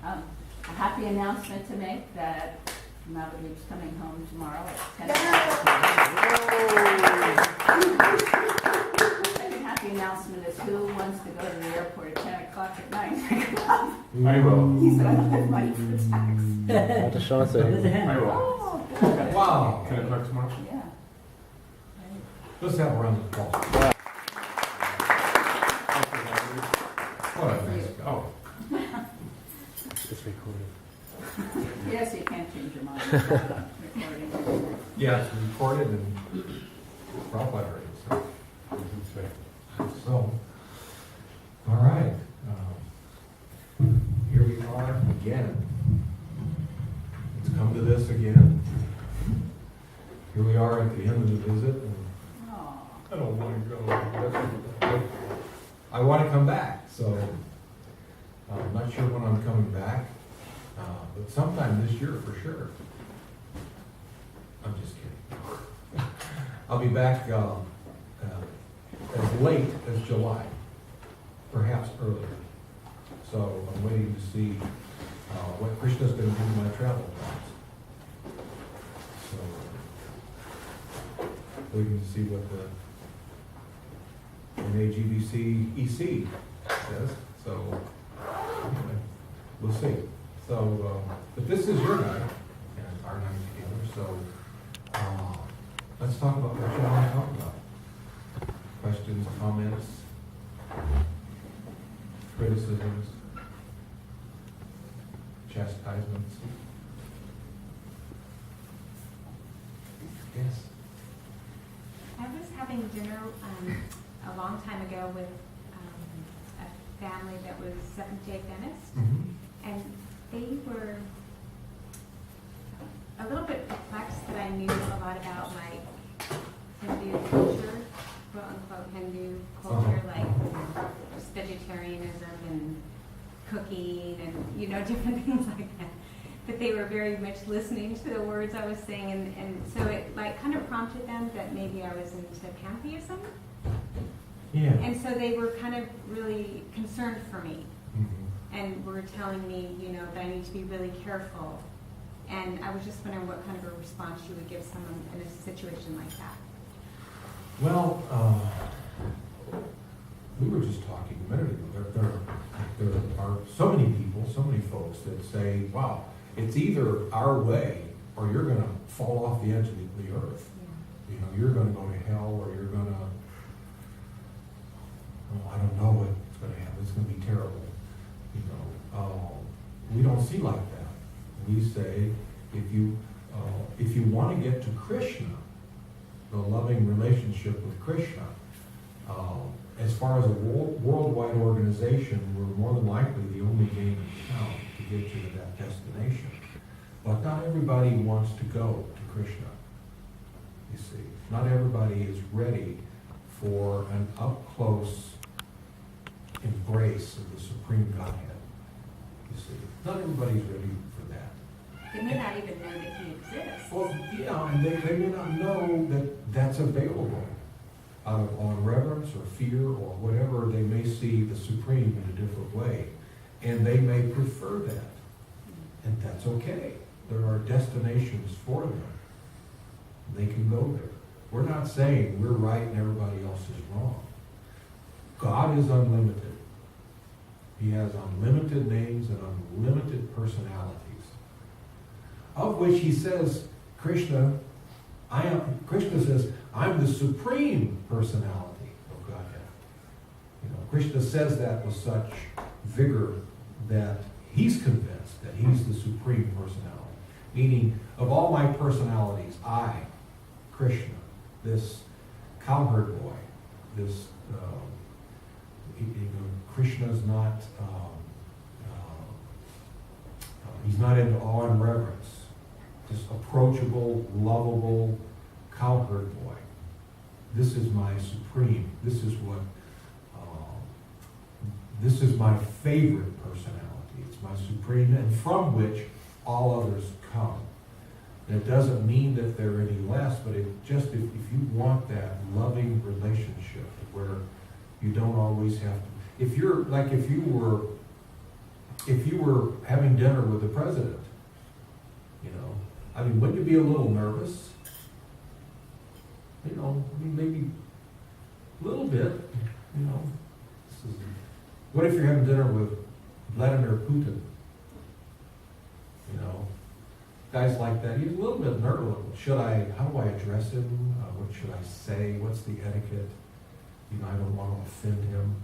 A happy announcement to make that Mavadip's coming home tomorrow at 10 o'clock. The second happy announcement is who wants to go to the airport at 10 o'clock at night? I will. He said, I don't have money for the tax. What a chance. I will. Oh, good. Wow. 10 o'clock tomorrow. Yeah. Right. Let's have a round of applause. What a nice guy. Oh, It's recorded. Yes, you can't change your mind. Recording. Yeah, it's recorded and Prabhupada already. So, all right. Here we are again. Let's come to this again. Here we are at the end of the visit. And Aw. I don't want to go. I want to come back, so I'm not sure when I'm coming back, but sometime this year for sure. I'm just kidding. I'll be back as late as July, perhaps earlier. So I'm waiting to see what Krishna's going to do to my travel plans. So waiting to see what the NAGBC EC says. So anyway, we'll see. So, but this is your night and our night together. So let's talk about what you want to talk about. Questions, comments, criticisms, chastisements. Yes. I was having dinner a long time ago with a family that was Seventh-day Adventist, and they were a little bit perplexed that I knew a lot about like Hindu culture, quote unquote Hindu culture, like just vegetarianism and cooking and different things like that. But they were very much listening to the words I was saying, and so it like kind of prompted them that maybe I was into pantheism. Yeah. And so they were kind of really concerned for me, Mhm. and were telling me, that I need to be really careful. And I was just wondering what kind of a response you would give someone in a situation like that. Well, we were just talking a minute ago. There are so many people, so many folks that say, wow, it's either our way or you're going to fall off the edge of the earth. Yeah. You're going to go to hell, or you're going to, I don't know what's going to happen. It's going to be terrible. We don't see like that. We say, if you want to get to Krishna, the loving relationship with Krishna, as far as a worldwide organization, we're more than likely the only game in town to get you to that destination. But not everybody wants to go to Krishna. You see, not everybody is ready for an up-close embrace of the Supreme Godhead. You see, not everybody's ready for that. They may not even know that he exists. Well, yeah, and they may not know that that's available out of on reverence or fear or whatever. They may see the Supreme in a different way, and they may prefer that, and that's okay. There are destinations for them. They can go there. We're not saying we're right and everybody else is wrong. God is unlimited. He has unlimited names and unlimited personalities, of which he says, Krishna says, I'm the supreme personality of Godhead. Krishna says that with such vigor that he's convinced that he's the supreme personality. Meaning, of all my personalities, I, Krishna, this cowherd boy, this, Krishna's not, he's not into awe and reverence. This approachable, lovable cowherd boy. This is my supreme. This is my favorite personality. It's my supreme, and from which all others come. And it doesn't mean that they're any less, but if you want that loving relationship where you don't always have to, if you were if you were having dinner with the president, you know, I mean, wouldn't you be a little nervous? You know, I mean, maybe a little bit, you know. What if you're having dinner with Vladimir Putin? You know, guys like that, he's a little bit nervous. How do I address him? What should I say? What's the etiquette? You know, I don't want to offend him.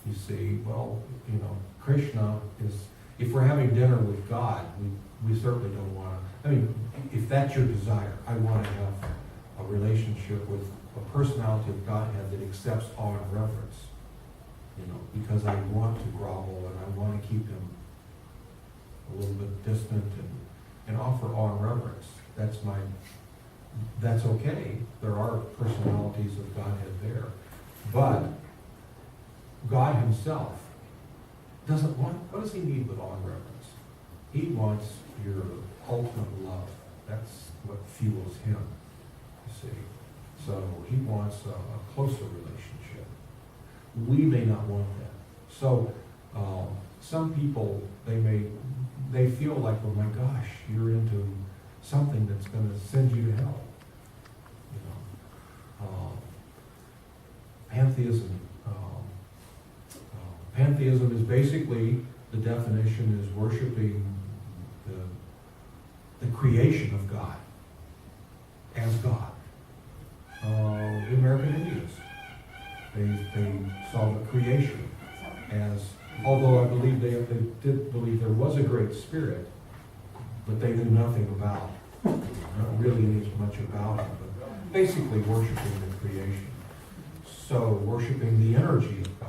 You see, well, you know, Krishna is, if we're having dinner with God, we certainly don't want to, I mean, if that's your desire, I want to have a relationship with a personality of Godhead that accepts awe and reverence, you know, because I want to grovel and I want to keep him a little bit distant and offer awe and reverence. That's okay. There are personalities of Godhead there. But God himself doesn't want, what does he need with awe and reverence? He wants your ultimate love. That's what fuels him, you see. So he wants a closer relationship. We may not want that. So some people, they feel like, oh my gosh, you're into something that's going to send you to hell. You know, pantheism. Pantheism is basically, the definition is worshiping the creation of God as God. The American Indians, they saw the creation as, although I believe they did believe there was a great spirit, but they knew nothing about, not really much about it, but basically worshiping the creation. So worshiping the energy of God.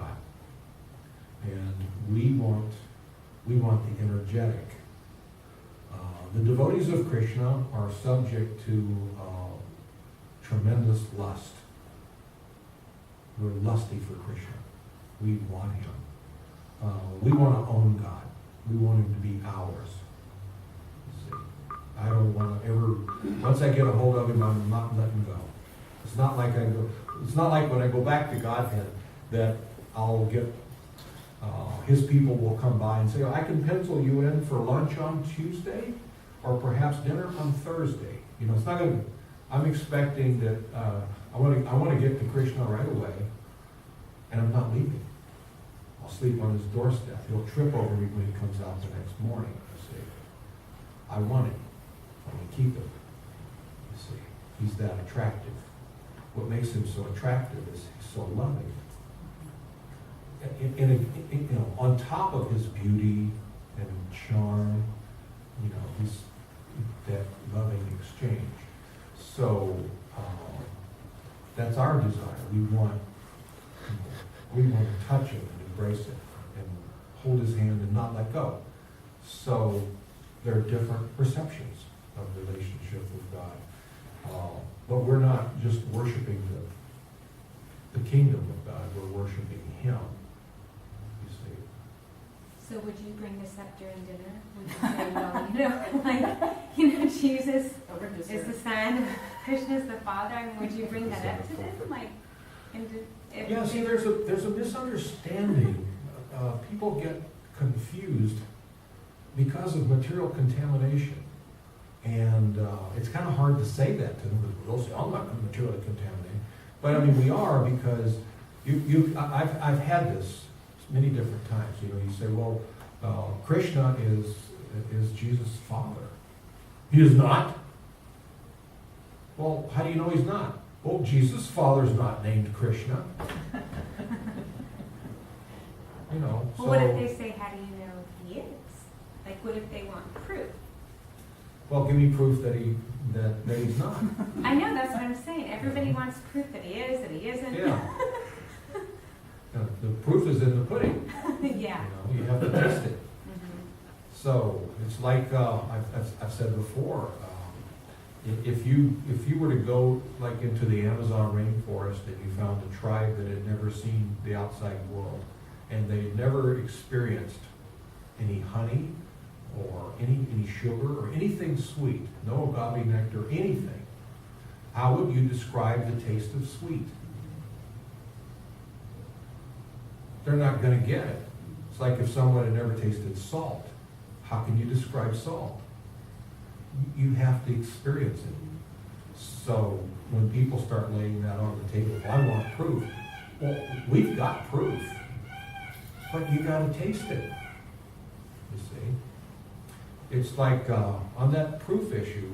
And we want the energetic. The devotees of Krishna are subject to tremendous lust. We're lusty for Krishna. We want him. We want to own God. We want him to be ours. You see, I don't want to ever. Once I get a hold of him, I'm not letting go. It's not like when I go back to Godhead that I'll get. His people will come by and say, oh, I can pencil you in for lunch on Tuesday, or perhaps dinner on Thursday. You know, it's not going to. I'm expecting that I want to get to Krishna right away, and I'm not leaving. I'll sleep on his doorstep. He'll trip over me when he comes out the next morning. You see, I want him. I want to keep him. You see, he's that attractive. What makes him so attractive is he's so loving. You know, on top of his beauty and charm, you know, he's that loving exchange. So that's our desire. We want to touch him and embrace him and hold his hand and not let go. So there are different perceptions of relationship with God. But we're not just worshiping the kingdom of God. We're worshiping him. So would you bring the scepter in dinner? Would you say, well, you know, like, you know, Jesus is the Son, Krishna is the Father, and would you bring that up to them? Like, yeah, see, there's a misunderstanding. People get confused because of material contamination. And it's kind of hard to say that to them, because they'll say, I'm not materially contaminated. But I mean, we are, because I've had this many different times. You know, you say, well, Krishna is Jesus' father. He is not. Well, how do you know he's not? Well, Jesus' father's not named Krishna. You know. Well, what if they say, how do you know he is? Like, what if they want proof? Well, give me proof that he's not. I know, that's what I'm saying. Everybody wants proof that he is, that he isn't. Yeah. The proof is in the pudding. Yeah. You know, you have to taste it. Mm-hmm. So it's like I've said before. If you were to go like into the Amazon rainforest and you found a tribe that had never seen the outside world, and they had never experienced any honey or any sugar or anything sweet, no agave nectar, anything, how would you describe the taste of sweet? They're not going to get it. It's like if someone had never tasted salt. How can you describe salt? You have to experience it. So when people start laying that on the table, I want proof. Well, we've got proof, but you gotta taste it, you see. It's like on that proof issue,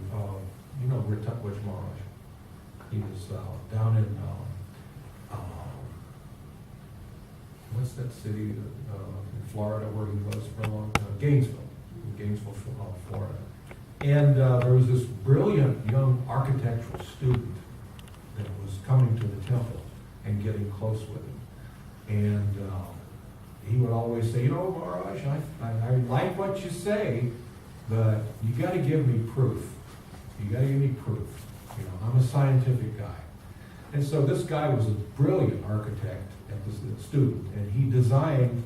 you know, Ritutwaj Maharaj. He was down in, what's that city in Florida where he was for a long time? Gainesville, Florida. And there was this brilliant young architectural student that was coming to the temple and getting close with him. And he would always say, you know, Maharaj, I like what you say, but you got to give me proof. You got to give me proof. You know, I'm a scientific guy. And so this guy was a brilliant architect at the student, and he designed,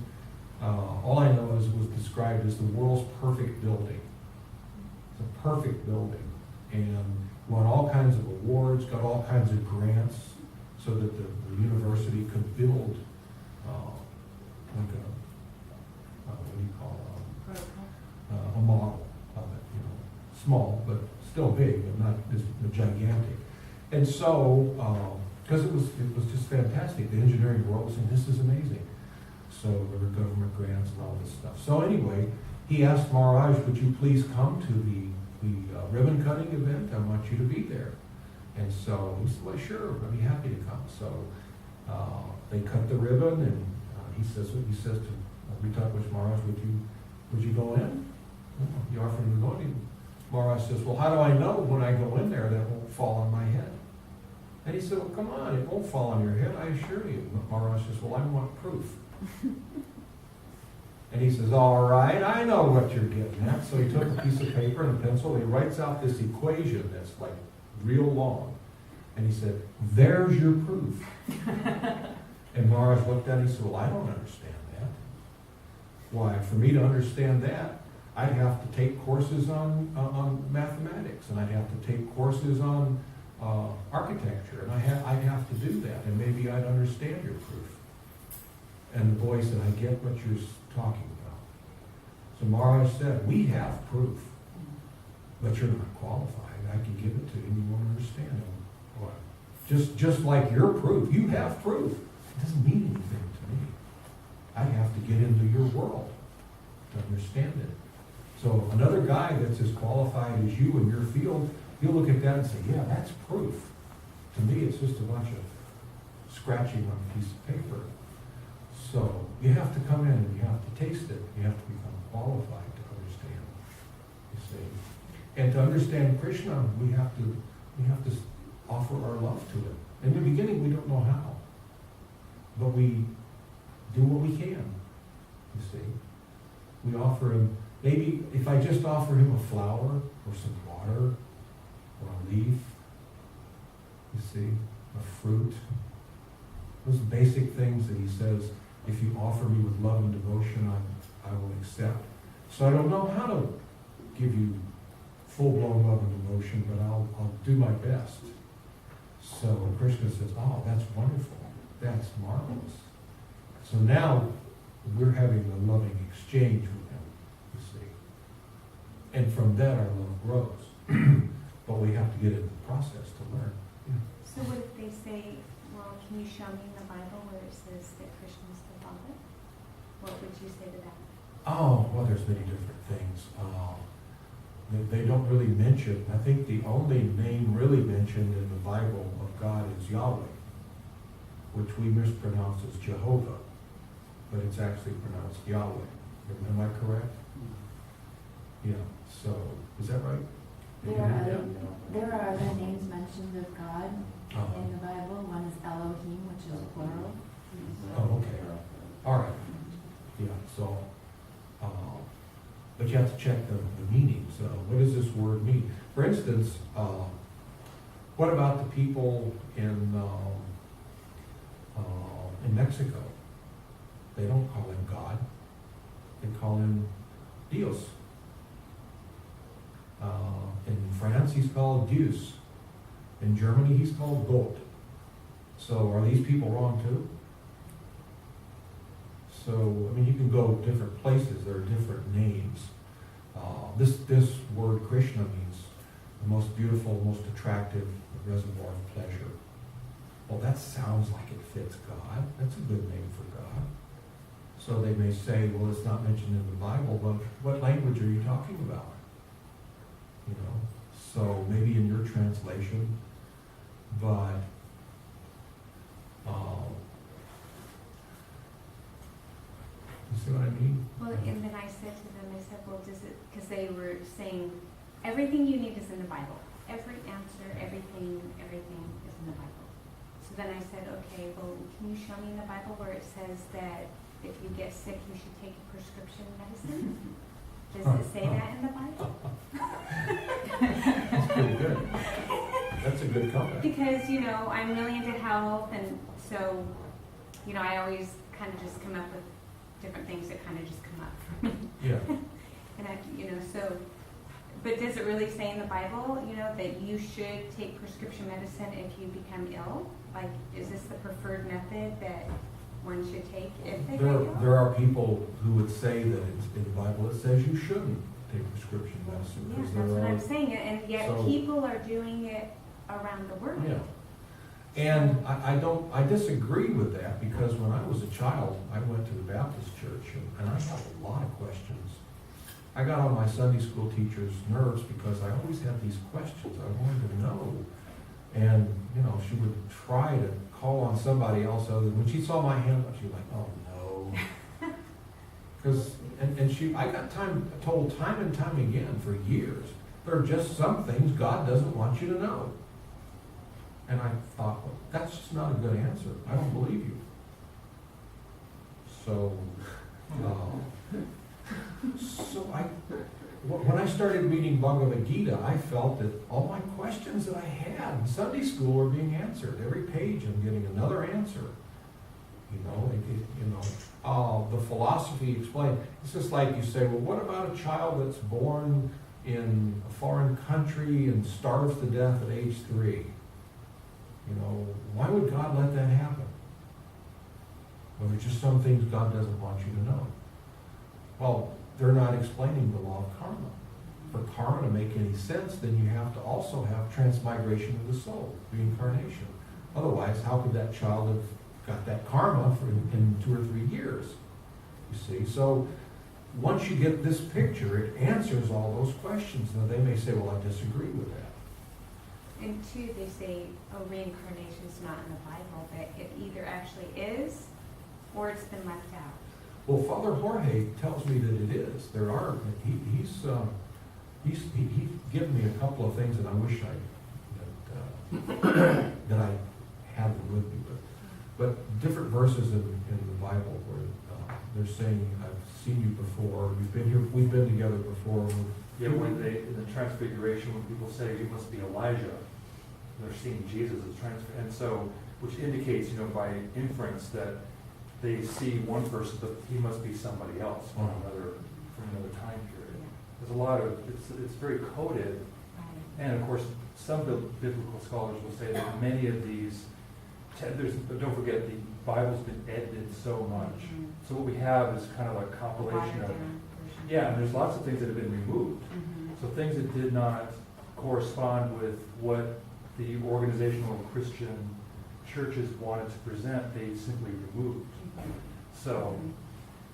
all I know is was described as the world's perfect building. It's a perfect building, and won all kinds of awards, got all kinds of grants, so that the university could build like what do you call a model of it, you know, small but still big, but not as gigantic. And so, because it was just fantastic, the engineering world was saying, this is amazing. So there were government grants and all this stuff. So anyway, he asked Maharaj, would you please come to the ribbon cutting event? I want you to be there. And so he said, well, sure, I'd be happy to come. So they cut the ribbon, and he says to Ritutwaj Maharaj, would you go in? He offered him to go in. Maharaj says, well, how do I know when I go in there that won't fall on my head? And he said, well, come on, it won't fall on your head, I assure you. Maharaj says, well, I want proof. And he says, all right, I know what you're getting at. So he took a piece of paper and a pencil, and he writes out this equation that's like real long. And he said, there's your proof. And Maharaj looked at it and he said, well, I don't understand that. Why, for me to understand that, I'd have to take courses on mathematics, and I'd have to take courses on architecture, and I'd have to do that, and maybe I'd understand your proof. And the boy said, I get what you're talking about. So Maharaj said, we have proof, but you're not qualified. I can give it to you, and you won't understand it. What? Just like your proof, you have proof. It doesn't mean anything to me. I have to get into your world to understand it. So another guy that's as qualified as you in your field, he'll look at that and say, yeah, that's proof. To me, it's just a bunch of scratching on a piece of paper. So you have to come in and you have to taste it. You have to become qualified to understand, you see. And to understand Krishna, we have to offer our love to it. In the beginning, we don't know how. But we do what we can, you see. We offer him, maybe if I just offer him a flower or some water or a leaf, you see, a fruit, those basic things that he says, if you offer me with love and devotion, I will accept. So I don't know how to give you full-blown love and devotion, but I'll do my best. So Krishna says, oh, that's wonderful. That's marvelous. So now we're having a loving exchange with him, you see. And from that our love grows. But we have to get into the process to learn. Yeah. So what if they say, well, can you show me in the Bible where it says that Krishna is the Father? What would you say to that? Oh, well, there's many different things. They don't really mention, I think the only name really mentioned in the Bible of God is Yahweh, which we mispronounce as Jehovah, but it's actually pronounced Yahweh. Am I correct? Yeah, so, is that right? There are other names mentioned of God in the Bible. One is Elohim, which is plural. Oh, okay. All right. Yeah, so, but you have to check the meaning. So what does this word mean? For instance, what about the people in Mexico? They don't call him God. They call him Dios. In France, he's called Deus. In Germany, he's called Gott. So are these people wrong too? So, I mean, you can go different places, there are different names. This word Krishna means the most beautiful, most attractive reservoir of pleasure. Well, that sounds like it fits God. That's a good name for God. So they may say, well, it's not mentioned in the Bible, but what language are you talking about? You know, so maybe in your translation, but you see what I mean? Well, and then I said to them, I said, well, does it, because they were saying, everything you need is in the Bible. Every answer, everything is in the Bible. So then I said, okay, well, can you show me in the Bible where it says that if you get sick, you should take a prescription medicine? Does it say that in the Bible? That's pretty good. That's a good comment. Because, you know, I'm really into health, and so, you know, I always kind of just come up with different things that kind of just come up for me. Yeah. And I, you know, so, but does it really say in the Bible, you know, that you should take prescription medicine if you become ill? Like, is this the preferred method that one should take if they get ill? There are people who would say that it's in the Bible it says you shouldn't take prescription medicine. Yeah, 'cause that's there what are- I'm saying, and yet so- people are doing it around the world. Yeah. And I disagree with that, because when I was a child, I went to the Baptist church, and I had a lot of questions. I got on my Sunday school teacher's nerves because I always had these questions I wanted to know. And, you know, she would try to call on somebody else other than, when she saw my hand up, she was like, oh, no. Because, I got told time and time again for years, there are just some things God doesn't want you to know. And I thought, well, that's just not a good answer. I don't believe you. So, when I started reading Bhagavad Gita, I felt that all my questions that I had in Sunday school were being answered. Every page I'm getting another answer. The philosophy explained. It's just like you say, well, what about a child that's born in a foreign country and starves to death at age 3? You know, why would God let that happen? Well, there's just some things God doesn't want you to know. Well, they're not explaining the law of karma. For karma to make any sense, then you have to also have transmigration of the soul, reincarnation. Otherwise, how could that child have got that karma in 2 or 3 years? You see, so once you get this picture, it answers all those questions. Now, they may say, well, I disagree with that. And two, they say, oh, reincarnation is not in the Bible, but it either actually is or it's been left out. Well, Father Jorge tells me that it is. There are. He's given me a couple of things that I wish that I had them with me. But different verses in the Bible where they're saying, "I've seen you before. You've been here. We've been together before." Yeah, when in the Transfiguration, when people say it must be Elijah, they're seeing Jesus as transfigured, and so which indicates, by inference that they see one person, but he must be somebody else from another time period. There's a lot of it's very coded, and of course some biblical scholars will say that many of these. Don't forget the Bible's been edited so much. Mm-hmm. So what we have is kind of a compilation of. Yeah, and there's lots of things that have been removed. Mm-hmm. So things that did not correspond with what the organizational Christian churches wanted to present, they simply removed. So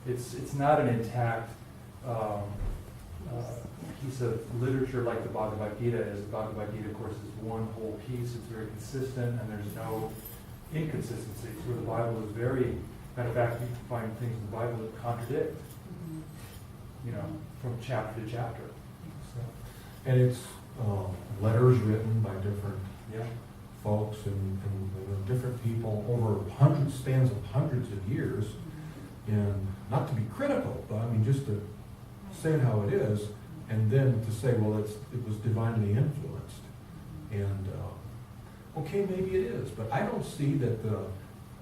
it's not an intact piece of literature like the Bhagavad Gita is. The Bhagavad Gita, of course, is one whole piece. It's very consistent, and there's no inconsistencies. Where the Bible is very, matter of fact, you can find things in the Bible that contradict. From chapter to chapter. So, And it's letters written by different yeah. folks and different people over spans of hundreds of years. And not to be critical, but I mean just to say it how it is, and then to say, well, it was divinely influenced. And okay, maybe it is, but I don't see that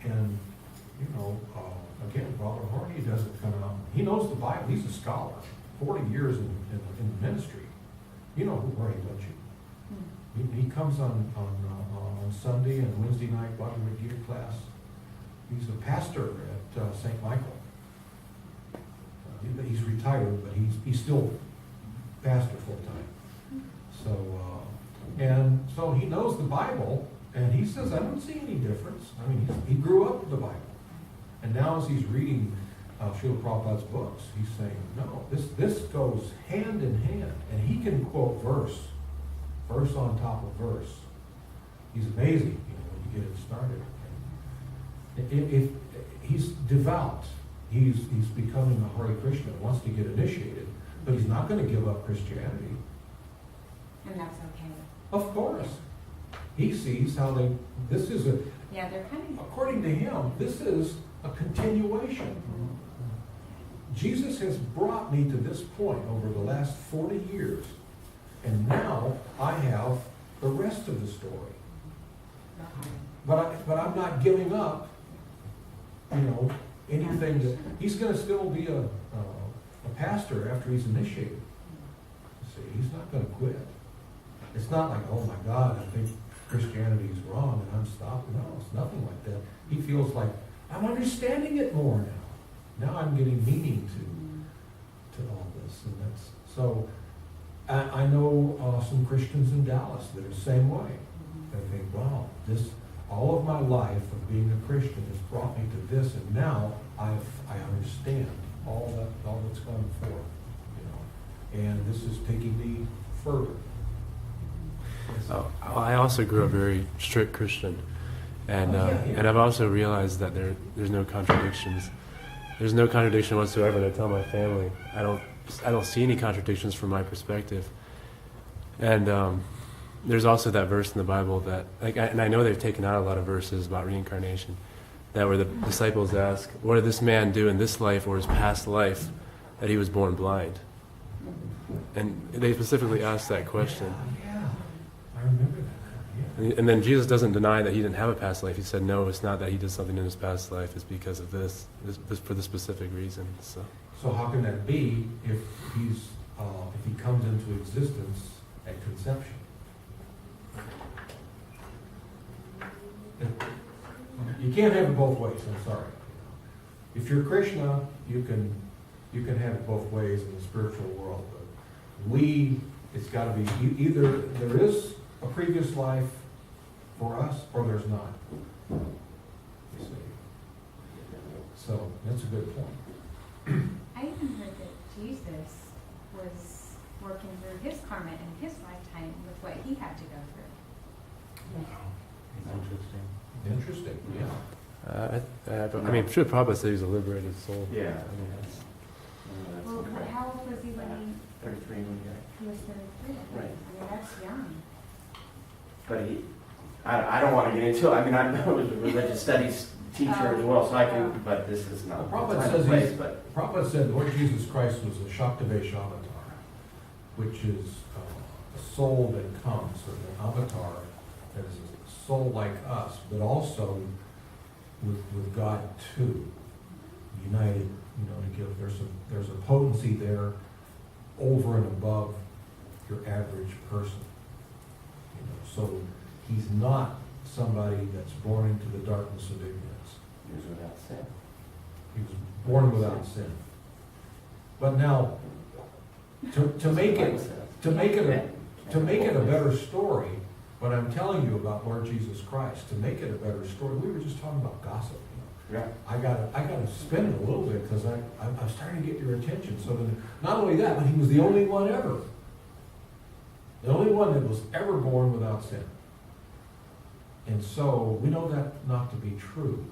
again, Brother Jorge doesn't come out. He knows the Bible. He's a scholar. 40 years in the ministry. You know who Jorge, don't you? He comes on Sunday and Wednesday night Bhagavad Gita class. He's a pastor at St. Michael. He's retired, but he's still pastor full-time. So he knows the Bible, and he says, I don't see any difference. I mean, he grew up with the Bible. And now as he's reading Srila Prabhupada's books, he's saying, no, this goes hand in hand. And he can quote verse on top of verse. He's amazing, when you get it started. If he's devout, he's becoming a Hare Krishna, wants to get initiated, but he's not going to give up Christianity. And that's okay. Of course. He sees how this is Yeah, they're kind of... according to him, this is a continuation. Jesus has brought me to this point over the last 40 years, and now I have the rest of the story. But I'm not giving up, anything that he's going to still be a pastor after he's initiated. See, he's not going to quit. It's not like, oh my God, I think Christianity is wrong and I'm stopping. No, it's nothing like that. He feels like, I'm understanding it more now. Now I'm getting meaning to all this. And that's so. I know some Christians in Dallas that are the same way. They think, wow, all of my life of being a Christian has brought me to this, and now I understand all that's gone forth, and this is taking me further. Oh, I also grew up very strict Christian, and and I've also realized that there's no contradictions. There's no contradiction whatsoever. And I tell my family, I don't see any contradictions from my perspective. And there's also that verse in the Bible that, and I know they've taken out a lot of verses about reincarnation, that where the disciples ask, what did this man do in this life or his past life that he was born blind? And they specifically asked that question. Yeah, I remember that. Yeah. And then Jesus doesn't deny that he didn't have a past life. He said, no, it's not that he did something in his past life. It's because of this for the specific reason. So how can that be if he comes into existence at conception? You can't have it both ways. I'm sorry. If you're Krishna, you can have it both ways in the spiritual world. But it's got to be either there is a previous life for us, or there's not. You see. So that's a good point. I even heard that Jesus was working through his karma in his lifetime with what he had to go through. Interesting. Yeah. I mean, Srila Prabhupada said he was a liberated soul. Yeah. I mean, Well, how old was he when 33 when he was 33? Right. I mean, that's young. But I don't want to get into it. I mean, I know he was a religious studies teacher as well, so I can, but this is not the Prabhupada time says and place, but Prabhupada said Lord Jesus Christ was a Shaktavesh avatar, which is a soul that comes, or an avatar that is a soul like us, but also with God too, united. To give there's a potency there over and above your average person. So he's not somebody that's born into the darkness of ignorance. he was without sin. He was born without sin. But now, to make it a better story, what I'm telling you about Lord Jesus Christ, to make it a better story, we were just talking about gossip. Yeah. I gotta spin it a little bit because I'm starting to get your attention. So then, not only that, but he was the only one ever. The only one that was ever born without sin. And so we know that not to be true.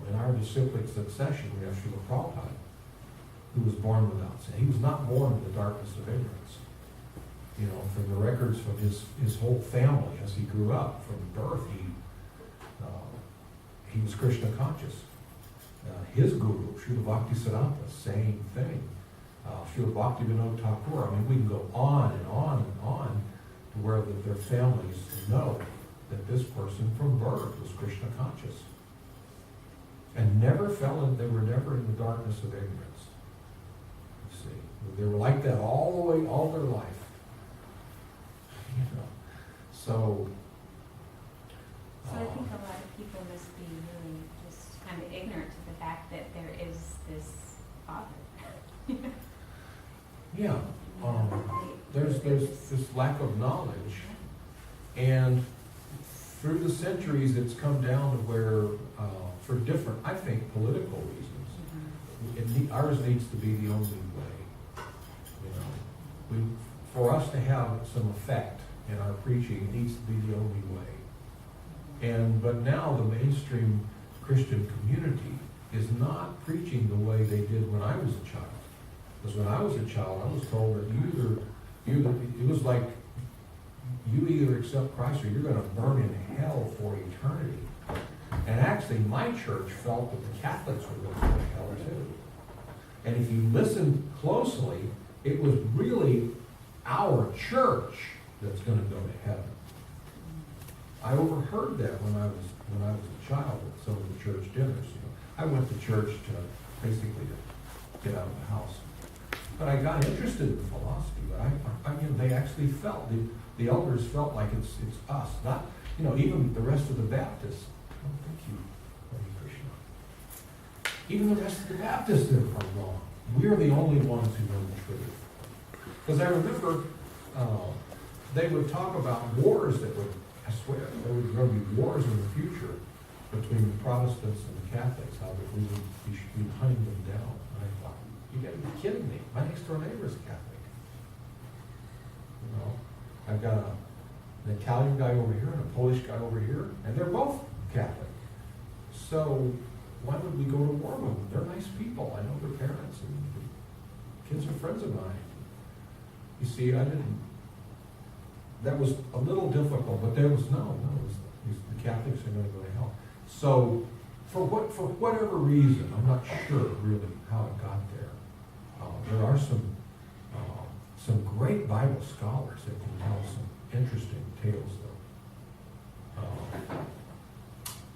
In our disciplic succession, we have Srila Prabhupada, who was born without sin. He was not born in the darkness of ignorance. From the records from his whole family as he grew up, from birth, he was Krishna conscious. His guru, Srila Bhaktisiddhanta, same thing. Srila Bhaktivinoda Thakur. I mean, we can go on and on and on to where their families know that this person from birth was Krishna conscious. And they were never in the darkness of ignorance. You see, they were like that all their life. So So I think a lot of people must be really just kind of ignorant to the fact that there is this father. Yeah, there's this lack of knowledge, and through the centuries, it's come down to where, for different, I think, political reasons, ours needs to be the only way. You know, for us to have some effect in our preaching, it needs to be the only way. But now the mainstream Christian community is not preaching the way they did when I was a child. Because when I was a child, I was told that it was like you either accept Christ or you're going to burn in hell for eternity. And actually, my church felt that the Catholics were going to go to hell too. And if you listen closely, it was really our church that's going to go to heaven. I overheard that when I was a child at some of the church dinners. You know, I went to church to basically to get out of the house. But I got interested in philosophy. But they actually felt, the elders felt like it's us, not, even the rest of the Baptists. Oh, thank you, Hare Krishna. Even the rest of the Baptists are wrong. We're the only ones who know the truth. Because I remember they would talk about wars that would, I swear, there were going to be wars in the future between the Protestants and the Catholics, how that we should be hunting them down. And I thought, you got to be kidding me. My next door neighbor is Catholic. I've got an Italian guy over here and a Polish guy over here, and they're both Catholic. So why would we go to war with them? They're nice people. I know their parents, and the kids are friends of mine. You see, that was a little difficult, but there was the Catholics are going to go to hell. So for whatever reason, I'm not sure really how it got there. There are some great Bible scholars that can tell some interesting tales, though.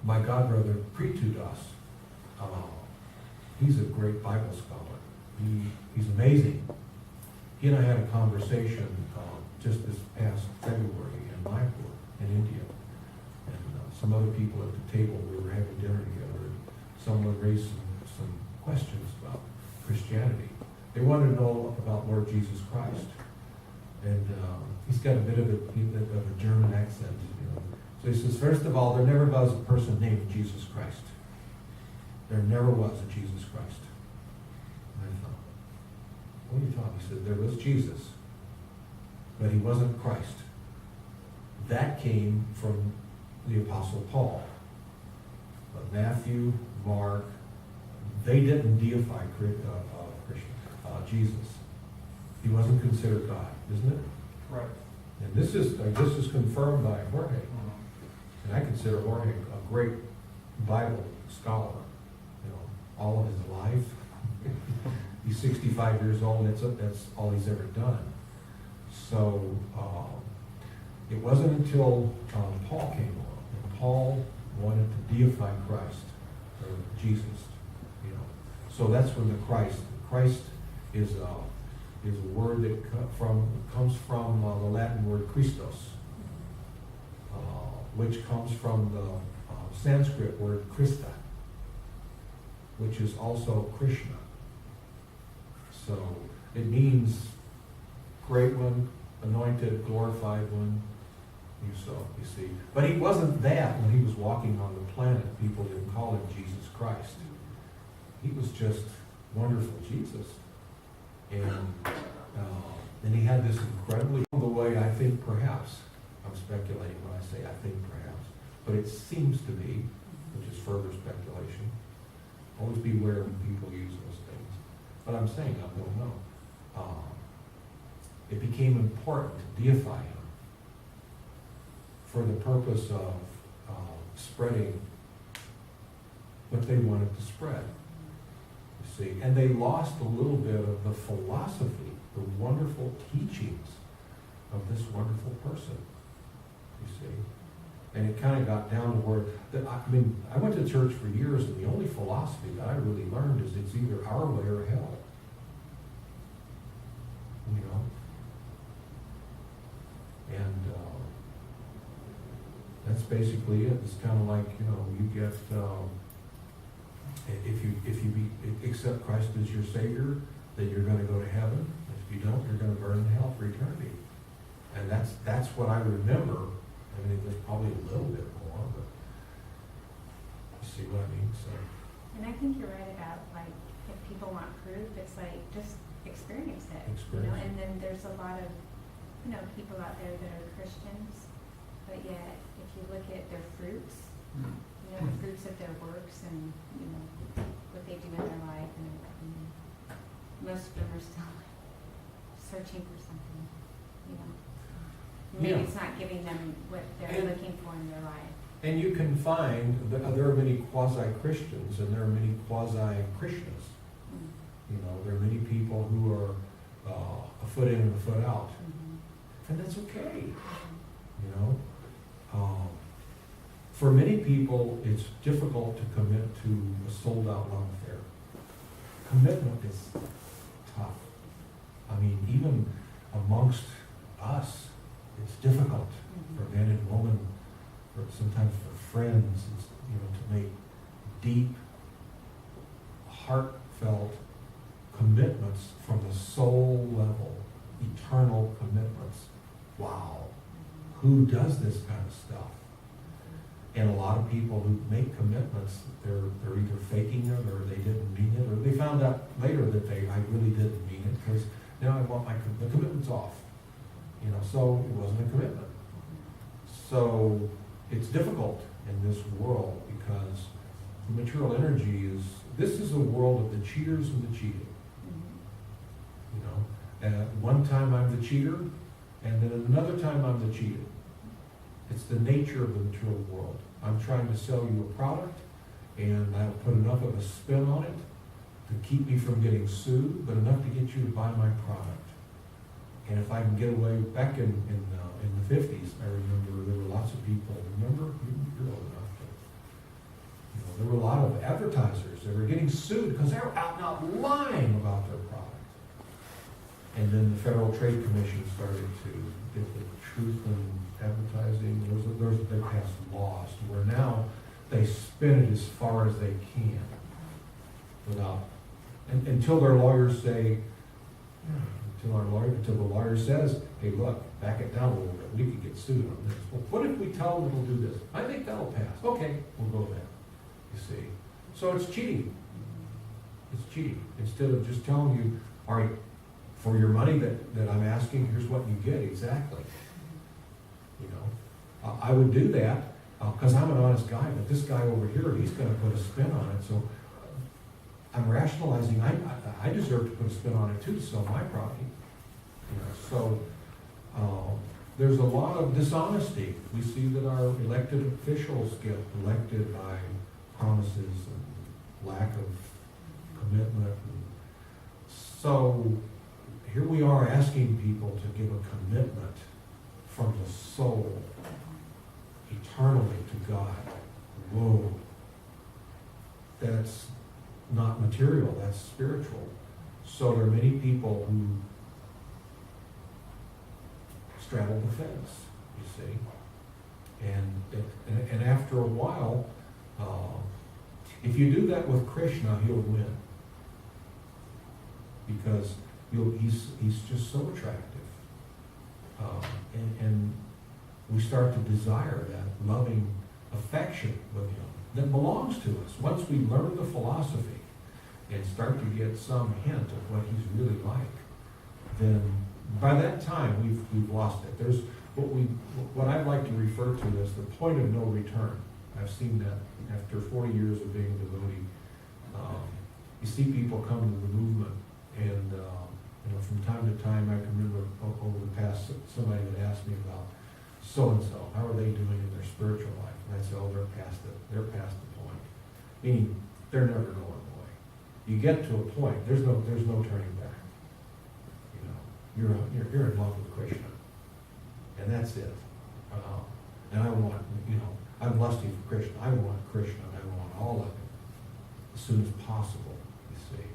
My godbrother Pretudas, he's a great Bible scholar. He's amazing. He and I had a conversation just this past February in Mayapur, in India. And some other people at the table, we were having dinner together, and someone raised some questions about Christianity. They wanted to know about Lord Jesus Christ. And he's got a bit of a German accent. So he says, first of all, there never was a person named Jesus Christ. There never was a Jesus Christ. And I thought, what are you talking? He said, there was Jesus, but he wasn't Christ. That came from the Apostle Paul. But Matthew, Mark, they didn't deify Jesus. He wasn't considered God, isn't it? Right. And this is confirmed by Jorge. And I consider Jorge a great Bible scholar. All of his life. He's 65 years old. That's all he's ever done. So it wasn't until Paul came along, and Paul wanted to deify Christ, or Jesus. So that's when the Christ is a word that comes from the Latin word Christos, which comes from the Sanskrit word Krista, which is also Krishna. So it means great one, anointed, glorified one. You see. But he wasn't that when he was walking on the planet. People didn't call him Jesus Christ. He was just wonderful Jesus. And he had this incredibly, the way I think perhaps, I'm speculating when I say I think perhaps, but it seems to me, which is further speculation, always beware when people use those things. But I'm saying I don't know. It became important to deify him for the purpose of spreading what they wanted to spread. You see, and they lost a little bit of the philosophy, the wonderful teachings of this wonderful person. You see, and it kind of got down to where I went to church for years, and the only philosophy that I really learned is it's either our way or hell. And that's basically it. It's kind of like, you get, if you accept Christ as your Savior, that you're going to go to heaven. If you don't, you're going to burn in hell for eternity. And that's what I remember. I mean, there's probably a little bit more, but you see what I mean? So. And I think you're right about, like, if people want proof, it's like, just experience it. You know, and then there's a lot of, people out there that are Christians, but yet, if you look at their fruits, the fruits of their works and, what they do in their life, and most of them are still searching for something, Maybe it's not giving them what they're looking for in their life. And you can find that there are many quasi-Christians and there are many quasi-Krishnas. There are many people who are a foot in and a foot out. And that's okay. For many people, it's difficult to commit to a sold-out love affair. Commitment is tough. I mean, even amongst us, it's difficult for man and woman, or sometimes for friends, to make deep, heartfelt commitments from the soul level, eternal commitments. Wow. Who does this kind of stuff? And a lot of people who make commitments, they're either faking it or they didn't mean it, or they found out later that I really didn't mean it because now I want the commitment's off. So it wasn't a commitment. So it's difficult in this world because the material energy this is a world of the cheaters and the cheated. One time I'm the cheater, and then another time I'm the cheated. It's the nature of the material world. I'm trying to sell you a product, and I'll put enough of a spin on it to keep me from getting sued, but enough to get you to buy my product. And if I can get away, back in the 50s, I remember there were lots of people, remember? You're old enough. There were a lot of advertisers that were getting sued because they were out and out lying about their product. And then the Federal Trade Commission started to get the truth in advertising. They passed laws to where now they spin it as far as they can until their lawyers say, until the lawyer says, hey, look, back it down a little bit. We could get sued on this. Well, what if we tell them it'll do this? I think that'll pass. Okay, we'll go there. You see. So it's cheating. It's cheating. Instead of just telling you, all right, for your money that I'm asking, here's what you get exactly. I would do that because I'm an honest guy, but this guy over here, he's going to put a spin on it. So I'm rationalizing. I deserve to put a spin on it too to sell my property. So there's a lot of dishonesty. We see that our elected officials get elected by promises and lack of commitment. So here we are asking people to give a commitment from the soul eternally to God. Whoa. That's not material, that's spiritual. So there are many people who straddle the fence, you see. And after a while, if you do that with Krishna, he'll win. Because he's just so attractive. And we start to desire that loving affection with him that belongs to us. Once we learn the philosophy and start to get some hint of what he's really like, then by that time we've lost it. There's what I'd like to refer to as the point of no return. I've seen that after 40 years of being a devotee. You see people come to the movement, and from time to time, I can remember over the past, somebody would ask me about so-and-so, how are they doing in their spiritual life? And I'd say, oh, they're past the point. Meaning, they're never going away. You get to a point, there's no turning back. You're in love with Krishna. And that's it. And I want, I'm lusting for Krishna. I want Krishna, and I want all of it as soon as possible, you see.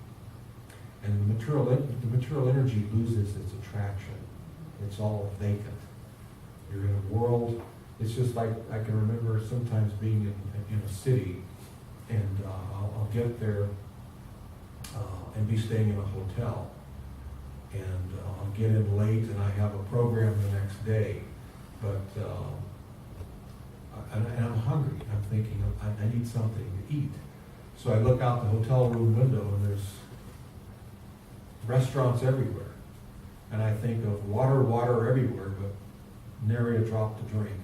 And the material energy loses its attraction. It's all vacant. You're in a world, it's just like, I can remember sometimes being in a city, and I'll get there, and be staying in a hotel. And I'll get in late and I have a program the next day. But, and I'm hungry. I'm thinking, I need something to eat. So I look out the hotel room window and there's restaurants everywhere. And I think of water everywhere, but nary a drop to drink.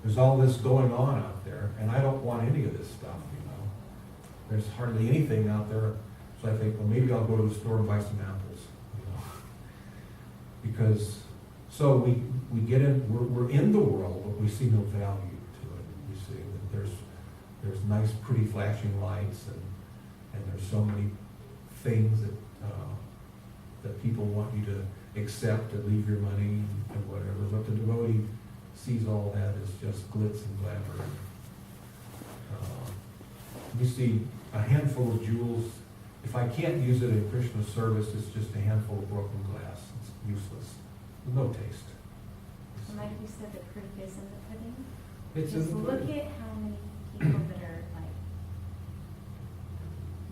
There's all this going on out there, and I don't want any of this stuff, you know. There's hardly anything out there, so I think, well, maybe I'll go to the store and buy some apples, you know. Because, so we get in, we're in the world, but we see no value to it. We see that there's nice, pretty flashing lights, and there's so many things that people want you to accept and leave your money and whatever, but the devotee sees all that as just glitz and glamour. We see a handful of jewels. If I can't use it in Krishna service, it's just a handful of broken glass. It's useless. No taste. And like you said, the proof is in the pudding. It's Just in the look pudding. at how many people that are like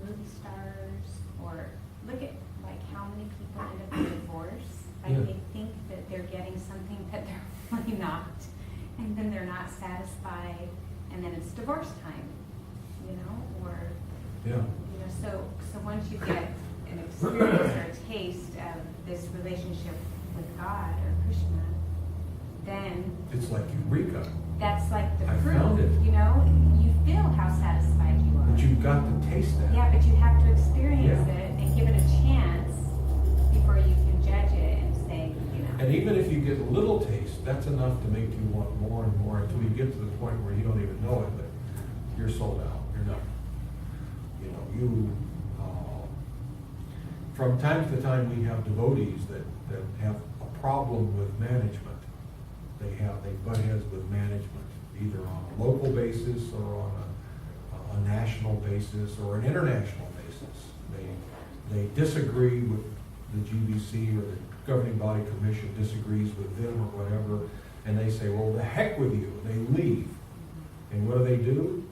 movie stars, or look at like how many people end up in divorce. Like Yeah. they think that they're getting something that they're really not, and then they're not satisfied, and then it's divorce time, you know, or Yeah. you know. So once you get an experience or a taste of this relationship with God or Krishna, then It's like Eureka. that's like the I proof, found it. you know. You feel how satisfied you are. But you've got to taste that. Yeah, but you have to experience Yeah. it and give it a chance before you can judge it and say, you know. And even if you get a little taste, that's enough to make you want more and more until you get to the point where you don't even know it, but you're sold out. You're not, you know, from time to time we have devotees that have a problem with management. They butt heads with management, either on a local basis or on a national basis or an international basis. They disagree with the GBC or the governing body commission disagrees with them or whatever, and they say, well, the heck with you. They leave. And what do?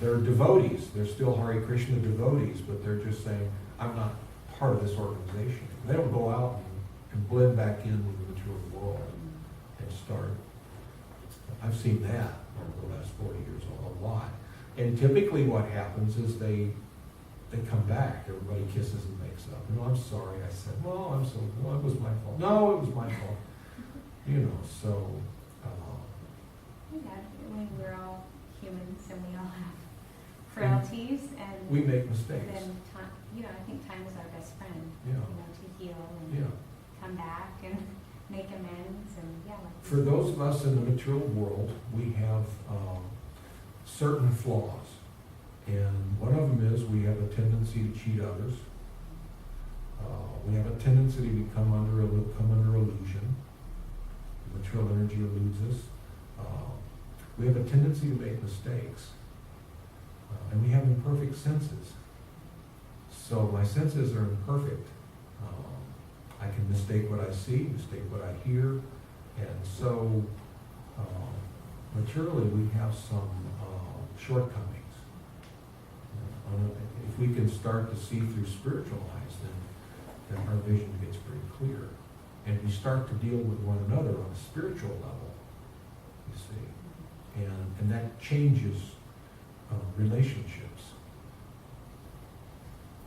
They're devotees. They're still Hare Krishna devotees, but they're just saying, I'm not part of this organization. They don't go out and blend back in with the material world and start. I've seen that over the last 40 years a lot. And typically what happens is they come back, everybody kisses and makes up. No, I'm sorry, I said, well, it was my fault. No, it was my fault. You know, so. Yeah, I mean, we're all humans and we all have frailties, and We make mistakes. then time, you know, I think time is our best friend. Yeah. You know, to heal and Yeah. come back and make amends, and yeah. Like For those of us in the material world, we have certain flaws. And one of them is we have a tendency to cheat others. We have a tendency to come under illusion. Material energy eludes us. We have a tendency to make mistakes. And we have imperfect senses. So my senses are imperfect. I can mistake what I see, mistake what I hear. And so materially we have some shortcomings. If we can start to see through spiritual eyes, then our vision gets pretty clear. And we start to deal with one another on a spiritual level, you see. And that changes relationships.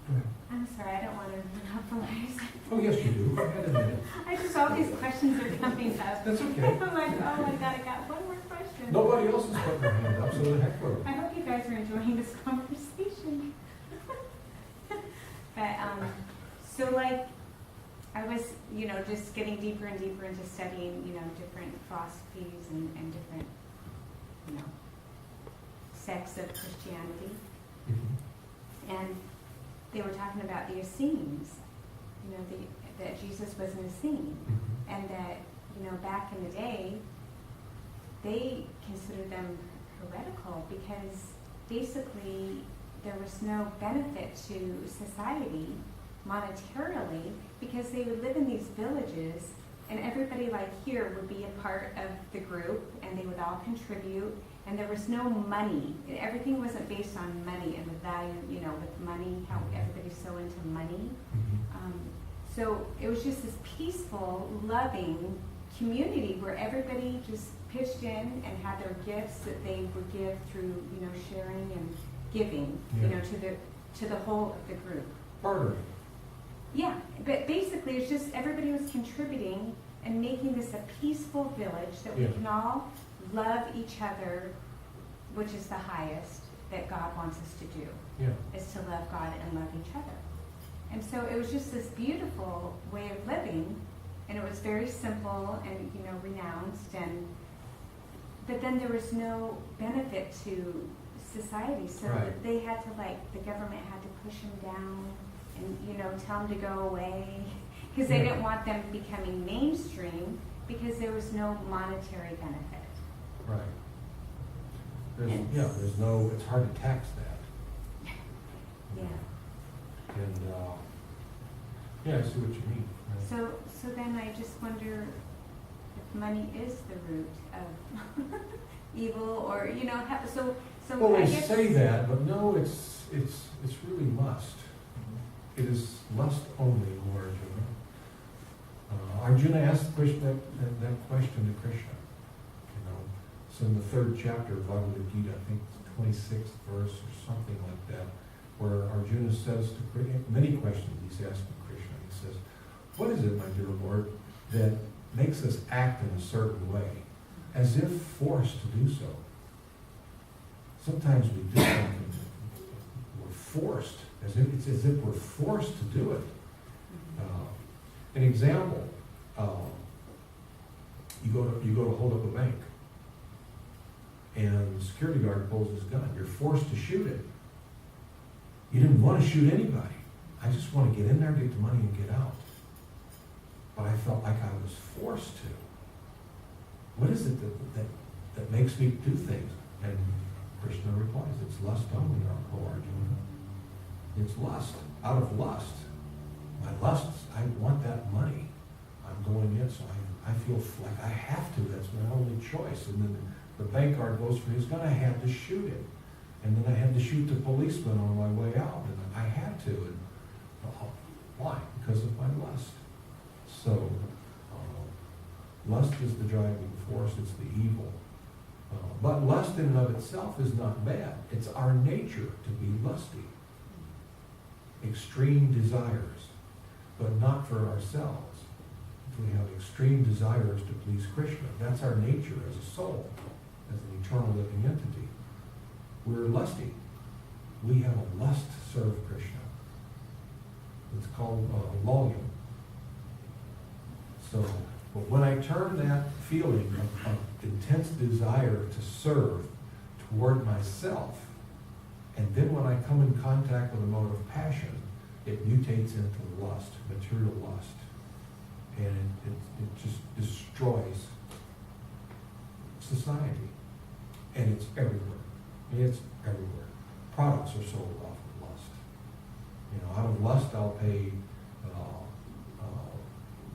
Go ahead. I'm sorry, I don't want to monopolize. Oh, yes, you do. Go ahead a minute. I just, all these questions are coming up. That's okay. I'm like, oh my God, I got one more question. Nobody else is putting their hand up, so the heck with I it. hope you guys are enjoying this conversation. But, so like, I was, you know, just getting deeper and deeper into studying, you know, different philosophies and different, you know, sects of Christianity. Mhm. And they were talking about the Essenes, you know, that Jesus was an Essene. Mhm. And that, you know, back in the day, they considered them heretical because basically there was no benefit to society monetarily, because they would live in these villages and everybody like here would be a part of the group and they would all contribute, and there was no money. Everything wasn't based on money and the value, you know, with money, how everybody's so into money. Mhm. So it was just this peaceful, loving community where everybody just pitched in and had their gifts that they would give through, sharing and giving, Yeah. to the whole of the group. Bartering. Yeah, but basically it's just everybody was contributing and making this a peaceful village that we Yeah. can all love each other, which is the highest that God wants us to do, Yeah. is to love God and love each other. And so it was just this beautiful way of living, and it was very simple and, renounced, but then there was no benefit to society, so Right. they had to, the government had to push them down and, tell them to go away, because they Yeah. didn't want them becoming mainstream, because there was no monetary benefit. Right. There's no, it's hard to tax that. Yeah. And, yeah, I see what you mean. Right. So then I just wonder if money is the root of evil, or, so Well, I they guess. say that, but no, it's really lust. It is lust only, Lord Arjuna. Arjuna asked Krishna that question to Krishna. So in the 3rd chapter of Bhagavad Gita, I think it's 26th verse or something like that, where Arjuna says to Krishna, many questions he's asking Krishna. He says, "What is it, my dear Lord, that makes us act in a certain way, as if forced to do so?" Sometimes we do something, we're forced, as if we're forced to do it. An example, you go to hold up a bank, and the security guard pulls his gun. You're forced to shoot it. You didn't want to shoot anybody. I just want to get in there, get the money, and get out. But I felt like I was forced to. What is it that makes me do things? And Krishna replies, it's lust only, O Arjuna. It's lust, out of lust. My lusts, I want that money. I'm going in, so I feel like I have to. That's my only choice. And then the bank guard goes for his gun. I had to shoot him. And then I had to shoot the policeman on my way out. And I had to. And why? Because of my lust. So, lust is the driving force. It's the evil. But lust in and of itself is not bad. It's our nature to be lusty. Extreme desires, but not for ourselves. We have extreme desires to please Krishna. That's our nature as a soul, as an eternal living entity. We're lusty. We have a lust to serve Krishna. It's called loyal. So, but when I turn that feeling of intense desire to serve toward myself, and then when I come in contact with a mode of passion, it mutates into lust, material lust. And it just destroys society. And it's everywhere. It's everywhere. Products are sold off of lust. Out of lust I'll pay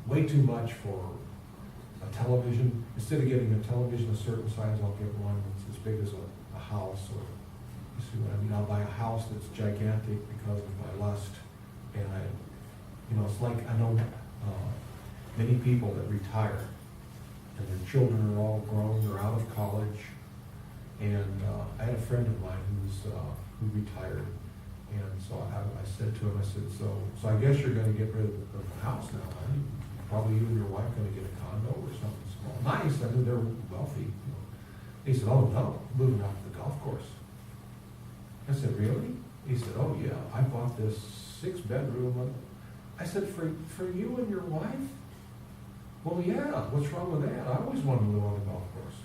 way too much for a television. Instead of getting a television a certain size, I'll get one that's as big as a house, or you see what I mean? I'll buy a house that's gigantic because of my lust. And it's like, I know many people that retire, and their children are all grown, they're out of college. And I had a friend of mine who retired. And so I said to him, I said, so I guess you're going to get rid of the house now, huh? Probably you and your wife going to get a condo or something small. Nice, I said, they're wealthy. He said, oh no, moving out to the golf course. I said, really? He said, oh yeah, I bought this 6-bedroom. I said, for you and your wife? Well, yeah, what's wrong with that? I always wanted to live on the golf course.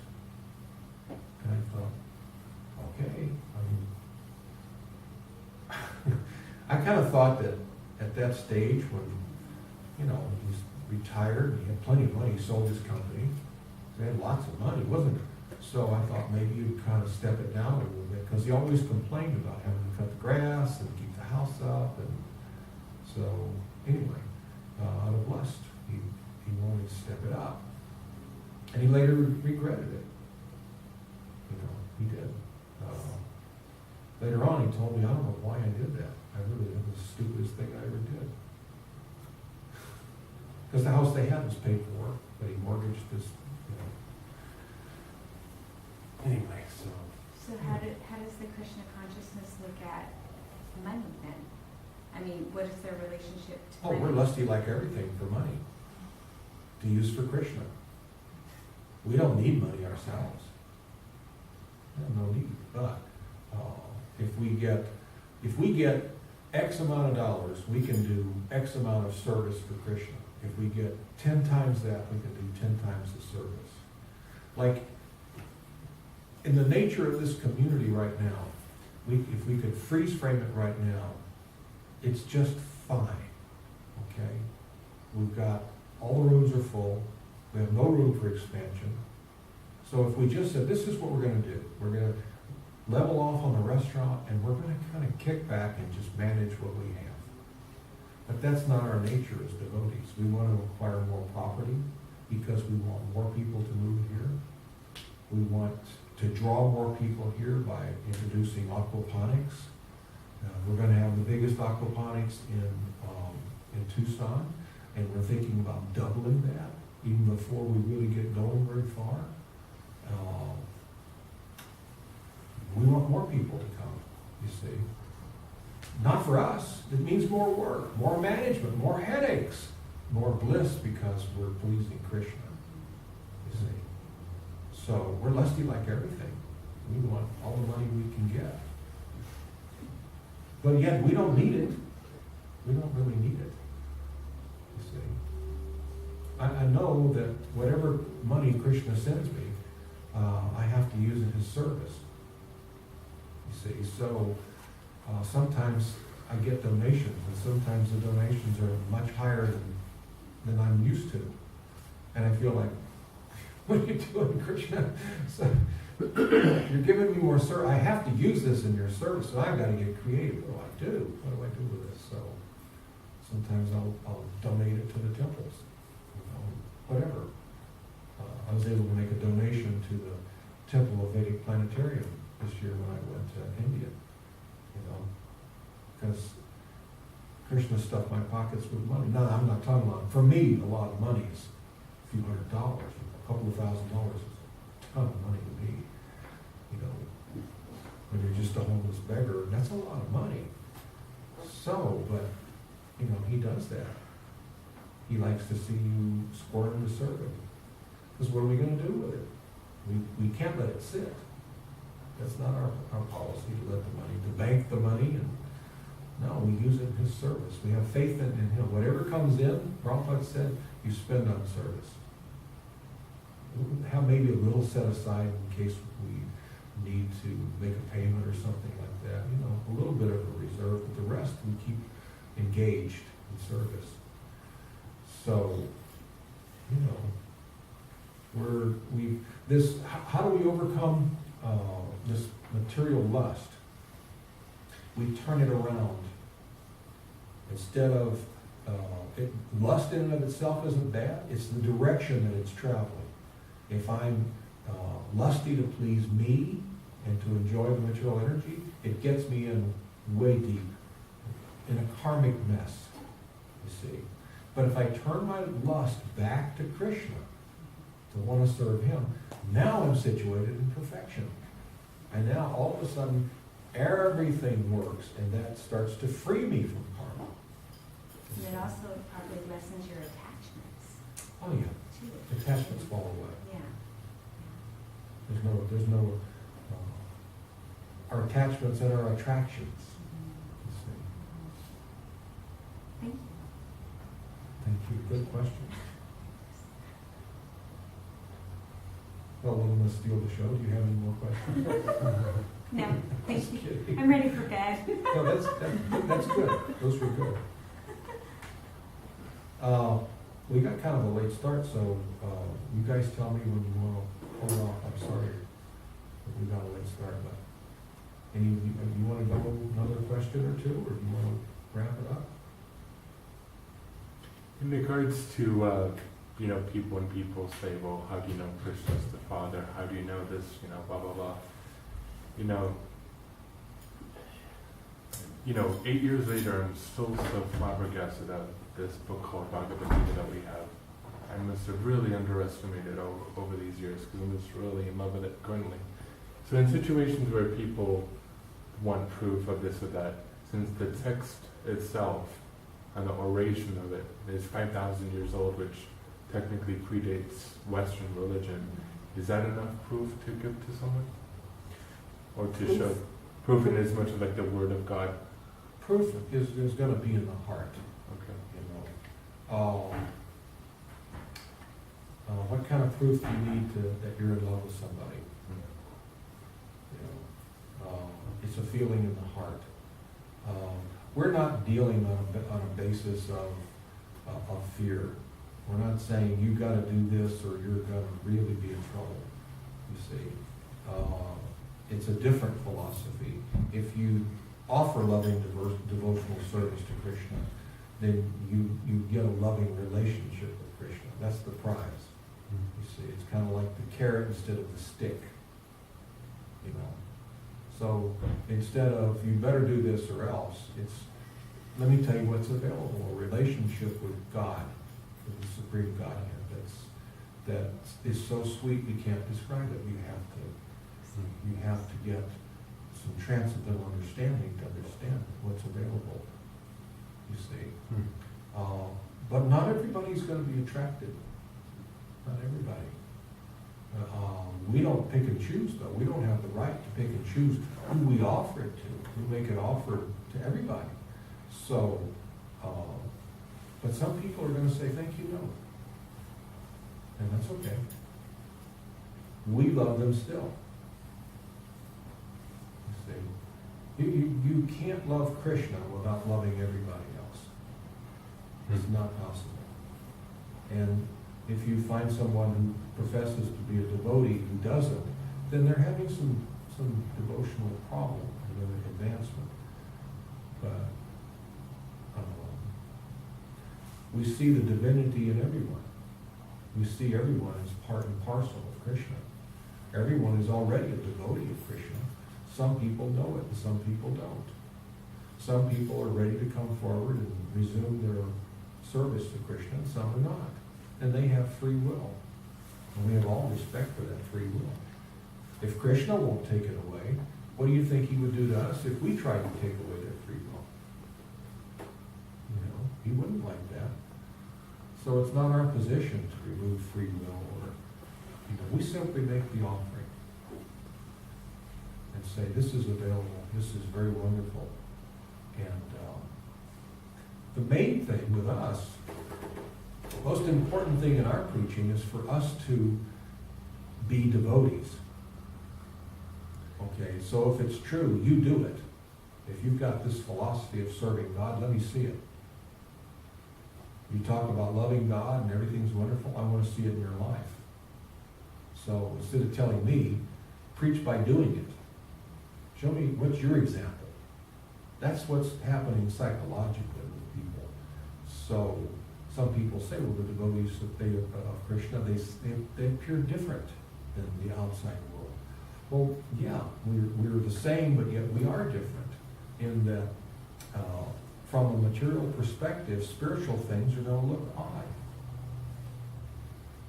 And I thought, okay. I kind of thought that at that stage when, he's retired, and he had plenty of money, he sold his company, he had lots of money, wasn't it? So I thought maybe you'd kind of step it down a little bit, because he always complained about having to cut the grass and keep the house up. And so anyway, out of lust, he wanted to step it up. And he later regretted it. He did. Later on, he told me, I don't know why I did that. I Because the house they had was paid for, but he mortgaged his, Anyway, so. So how does the Krishna consciousness look at money then? I mean, what is their relationship to Oh, money? we're lusty like everything for money, to use for Krishna. We don't need money ourselves. We have no need, but if we get X amount of dollars, we can do X amount of service for Krishna. If we get 10 times that, we can do 10 times the service. Like, in the nature of this community right now, if we could freeze frame it right now, it's just fine, okay? We've got, all the rooms are full, we have no room for expansion. So if we just said, this is what we're gonna do, we're gonna level off on the restaurant and we're gonna kind of kick back and just manage what we have. But that's not our nature as devotees. We want to acquire more property because we want more people to move here. We want to draw more people here by introducing aquaponics. We're going to have the biggest aquaponics in Tucson, and we're thinking about doubling that even before we really get going very far. We want more people to come, you see. Not for us. It means more work, more management, more headaches, more bliss because we're pleasing Krishna, you see. So we're lusty like everything. We want all the money we can get. But yet we don't need it. We don't really need it, you see. I know that whatever money Krishna sends me, I have to use in his service, you see. So sometimes I get donations, and sometimes the donations are much higher than I'm used to. And I feel like, what are you doing, Krishna? So, you're giving me more service. I have to use this in your service, so I've got to get creative. What do I do? What do I do with this? So sometimes I'll donate it to the temples, whatever. I was able to make a donation to the Temple of Vedic Planetarium this year when I went to India. Because Krishna stuffed my pockets with money. No, I'm not talking about, for me, a lot of money is a few $100s, a couple of $1,000 is a ton of money to me. When you're just a homeless beggar, that's a lot of money. So, but, he does that. He likes to see you squirm to serve him. Because what are we going to do with it? We can't let it sit. That's not our policy, to let the money, to bank the money, and no, we use it in his service. We have faith in him. Whatever comes in, Prabhupada said, you spend on service. Have maybe a little set aside in case we need to make a payment or something like that. A little bit of a reserve, but the rest we keep engaged in service. So, how do we overcome this material lust? We turn it around. Instead of, lust in and of itself isn't bad, it's the direction that it's traveling. If I'm lusty to please me and to enjoy the material energy, it gets me in way deep, in a karmic mess, you see. But if I turn my lust back to Krishna, to want to serve him, now I'm situated in perfection. And now all of a sudden, everything works, and that starts to free me from karma. And it also probably lessens your attachments Oh yeah, too. attachments fall away. Yeah. There's no our attachments and our attractions. You see. Thank you. Thank you. Good question. Well, we're going to steal the show. Do you have any more questions? No, thank Just you. kidding. I'm ready for bed. No, that's good. Those were good. We got kind of a late start, so you guys tell me when you want to hold off. I'm sorry that we got a late start, but you want to go another question or two, or do you want to wrap it up? In regards to, people, when people say, well, how do you know Krishna's the Father? How do you know this, blah, blah, blah. 8 years later, I'm still so flabbergasted at this book called Bhagavad Gita that we have. I must have really underestimated over these years because I'm just really in love with it currently. So in situations where people want proof of this or that, since the text itself and the oration of it is 5,000 years old, which technically predates Western religion, is that enough proof to give to someone? Or to show proof in as much as like the Word of God? Proof is going to be in the heart. Okay. What kind of proof do you need that you're in love with somebody? It's a feeling in the heart. We're not dealing on a basis of fear. We're not saying you got to do this or you're going to really be in trouble. You see, it's a different philosophy. If you offer loving devotional service to Krishna, then you get a loving relationship with Krishna. That's the prize. You see, it's kind of like the carrot instead of the stick. So instead of you better do this or else, let me tell you what's available: a relationship with God, with the Supreme Godhead. That is so sweet we can't describe it. You have to get some transcendental understanding to understand what's available. You see, but not everybody's going to be attracted. Not everybody. We don't pick and choose, though. We don't have the right to pick and choose who we offer it to. We make it offered to everybody. So, but some people are going to say, thank you, no. And that's okay. We love them still. You see, you can't love Krishna without loving everybody else. It's not possible. And if you find someone who professes to be a devotee who doesn't, then they're having some devotional problem in their advancement. But we see the divinity in everyone. We see everyone as part and parcel of Krishna. Everyone is already a devotee of Krishna. Some people know it and some people don't. Some people are ready to come forward and resume their service to Krishna, and some are not. And they have free will. And we have all respect for that free will. If Krishna won't take it away, what do you think he would do to us if we tried to take away their free will? He wouldn't like that. So it's not our position to remove free will, or we simply make the offering and say, this is available, this is very wonderful. And the main thing with us, the most important thing in our preaching is for us to be devotees. Okay, so if it's true, you do it. If you've got this philosophy of serving God, let me see it. You talk about loving God and everything's wonderful, I want to see it in your life. So instead of telling me, preach by doing it. Show me, what's your example? That's what's happening psychologically with people. So some people say, well, the devotees of Krishna, they appear different than the outside world. Well, yeah, we're the same, but yet we are different in that from a material perspective, spiritual things are going to look odd.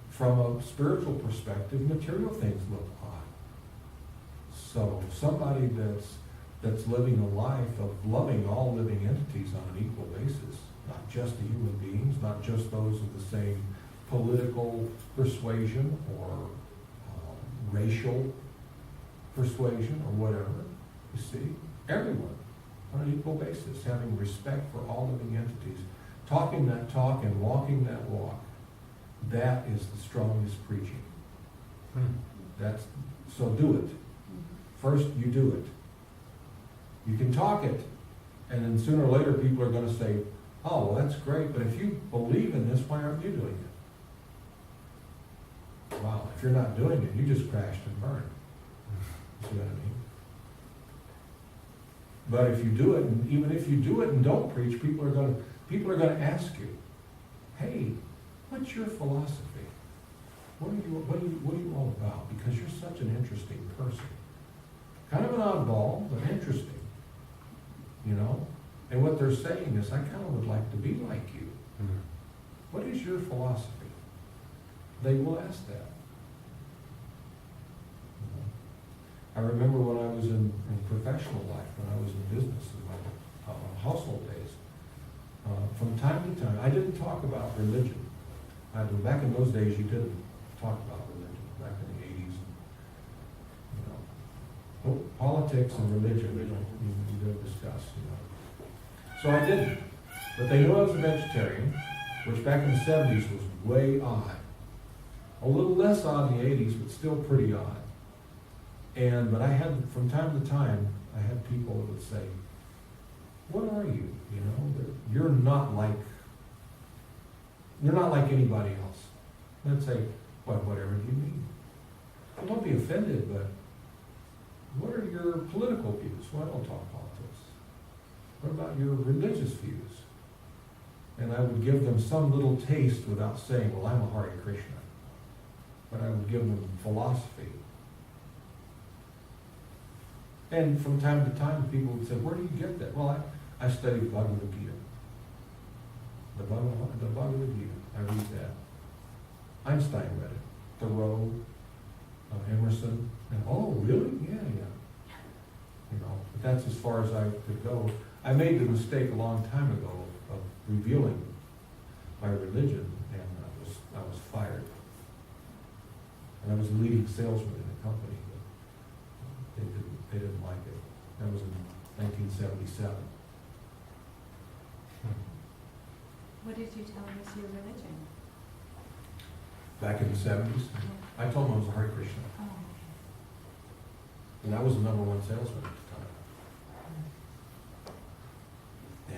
From a spiritual perspective, material things look odd. So somebody that's living a life of loving all living entities on an equal basis, not just the human beings, not just those of the same political persuasion or racial persuasion or whatever, you see, everyone on an equal basis, having respect for all living entities, talking that talk and walking that walk. That is the strongest preaching. So do it. First, you do it. You can talk it, and then sooner or later people are going to say, oh, well, that's great, but if you believe in this, why aren't you doing it? Wow, if you're not doing it, you just crashed and burned. See what I mean? But if you do it, and even if you do it and don't preach, people are going to ask you, hey, what's your philosophy? What are you all about? Because you're such an interesting person. Kind of an oddball, but interesting. you know? And what they're saying is, I kind of would like to be like you. Mm. What is your philosophy? They will ask that. I remember when I was in professional life, when I was in business, in my household days, from time to time, I didn't talk about religion. Back in those days, you didn't talk about religion, back in the 80s. You know, politics and religion, you don't discuss, you know. So I didn't. But they knew I was a vegetarian, which back in the 70s was way odd. A little less odd in the 80s, but still pretty odd. But I had, from time to time, I had people that would say, what are you? You know, you're not like anybody else. And I'd say, whatever do you mean? Well, don't be offended, but what are your political views? Well, I don't talk politics. What about your religious views? And I would give them some little taste without saying, well, I'm a Hare Krishna. But I would give them philosophy. And from time to time, people would say, where do you get that? Well, I study Bhagavad Gita. The Bhagavad Gita. I read that. Einstein read it. Thoreau, Emerson. And, oh, really? Yeah. You know, but that's as far as I could go. I made the mistake a long time ago of revealing my religion, and I was fired. And I was a leading salesman in the company. They didn't like it. That was in 1977. What did you tell them was your religion? Back in the 70s, I told them I was a Hare Krishna. Oh. And I was the #1 salesman at the time.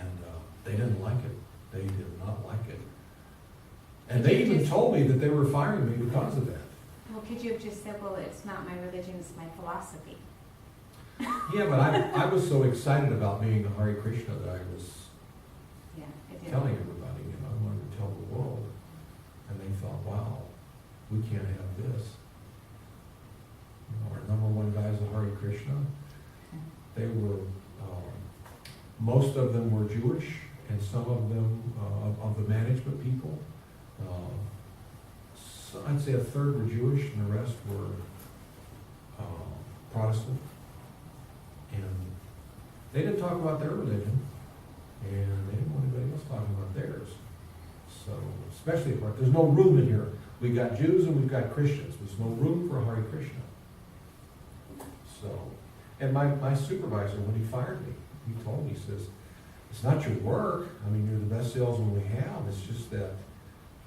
And they didn't like it. They did not like it. And they even told me that they were firing me because of that. Well, could you have just said, well, it's not my religion, it's my philosophy? Yeah, but I was so excited about being a Hare Krishna that I was telling everybody, you know, I wanted to tell the world. And they thought, wow, we can't have this. You know, our #1 guy is a Hare Krishna. They were, most of them were Jewish, and some of them, of the management people. So I'd say a third were Jewish, and the rest were Protestant. And they didn't talk about their religion, and they didn't want anybody else talking about theirs. So, especially, there's no room in here. We've got Jews and we've got Christians. There's no room for Hare Krishna. So, and my supervisor, when he fired me, he told me, he says, it's not your work. I mean, you're the best salesman we have. It's just that,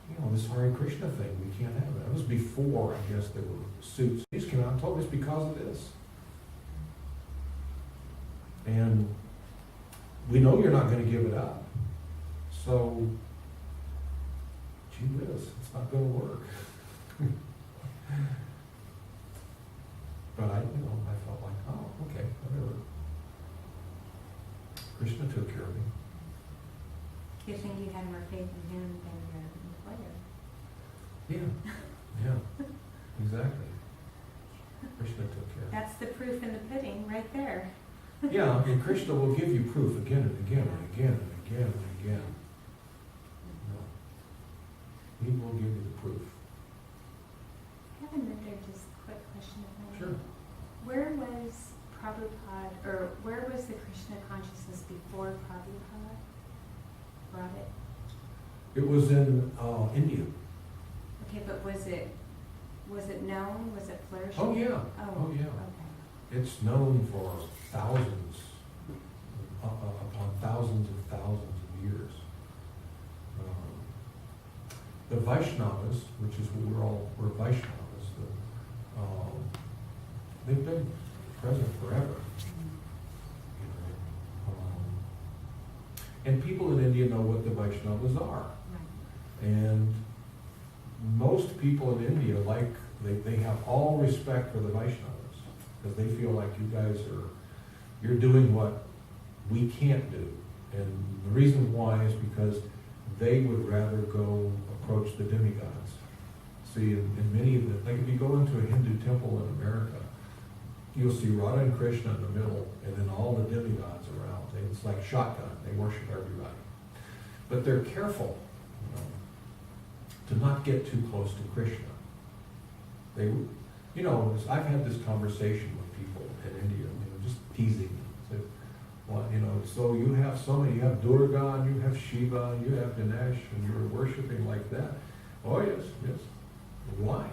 you know, this Hare Krishna thing, we can't have it. That was before, I guess, there were suits. He just came out and told me it's because of this. And we know you're not going to give it up. So, gee whiz, it's not going to work. But I felt like, oh, okay, whatever. Krishna took care of me. You think you had more faith in him than your employer? Yeah, exactly. Krishna took care of me. That's the proof in the pudding, right there. Yeah, and Krishna will give you proof again and again and again and again and again. No. He will give you the proof. I have another just quick question. Sure. Where was Prabhupada, or where was the Krishna consciousness before Prabhupada brought it? It was in India. Okay, but was it known? Was it flourishing? Oh, yeah. Oh, yeah. Okay. It's known for thousands, upon thousands and thousands of years. The Vaishnavas, which is what we're Vaishnavas, they've been present forever. And people in India know what the Vaishnavas are. Right. And most people in India, they have all respect for the Vaishnavas, because they feel like you guys you're doing what we can't do. And the reason why is because they would rather go approach the demigods. See, in many of the, like if you go into a Hindu temple in America, you'll see Radha and Krishna in the middle, and then all the demigods around. It's like shotgun. They worship everybody. But they're careful, to not get too close to Krishna. I've had this conversation with people in India, just teasing them. Say, well, so you have you have Durga, and you have Shiva, and you have Ganesh, and you're worshiping like that. Oh, yes. Why?